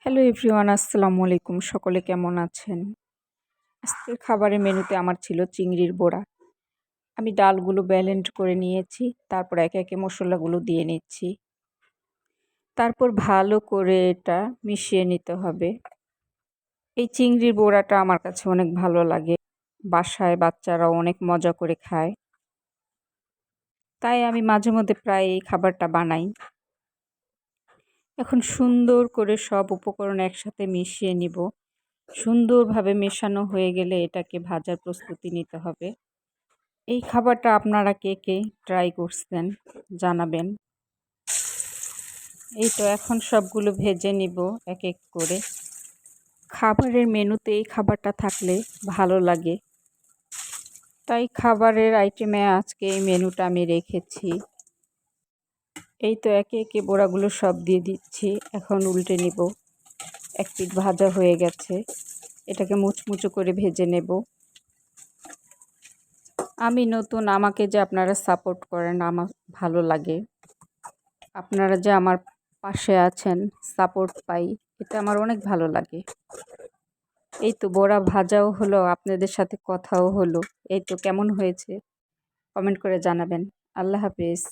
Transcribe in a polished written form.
Hello everyone, আসসালামু আলাইকুম। সকলে কেমন আছেন? আজকের খাবারের মেনুতে আমার ছিল চিংড়ির বড়া। আমি ডালগুলো ব্লেন্ড করে নিয়েছি, তারপর একে একে মশলাগুলো দিয়ে নিচ্ছি। তারপর ভালো করে এটা মিশিয়ে নিতে হবে। এই চিংড়ির বড়াটা আমার কাছে অনেক ভালো লাগে। বাসায় বাচ্চারাও অনেক মজা করে খায়, তাই আমি মাঝে মধ্যে প্রায় এই খাবারটা বানাই। এখন সুন্দর করে সব উপকরণ একসাথে মিশিয়ে নিব। সুন্দরভাবে মেশানো হয়ে গেলে এটাকে ভাজার প্রস্তুতি নিতে হবে। এই খাবারটা আপনারা কে কে ট্রাই করছেন জানাবেন। এই তো এখন সবগুলো ভেজে নিব এক এক করে। খাবারের মেনুতে এই খাবারটা থাকলে ভালো লাগে, তাই খাবারের আইটেমে আজকে এই মেনুটা আমি রেখেছি। এই তো একে একে বড়াগুলো সব দিয়ে দিচ্ছি। এখন উল্টে নিব। এক পিঠ ভাজা হয়ে গেছে, এটাকে মুচমুচো করে ভেজে নেব। আমি নতুন, আমাকে যে আপনারা সাপোর্ট করেন আমার ভালো লাগে। আপনারা যে আমার পাশে আছেন, সাপোর্ট পাই, এটা আমার অনেক ভালো লাগে। এই তো বড়া ভাজাও হলো, আপনাদের সাথে কথাও হলো। এই তো কেমন হয়েছে কমেন্ট করে জানাবেন। আল্লাহ হাফেজ।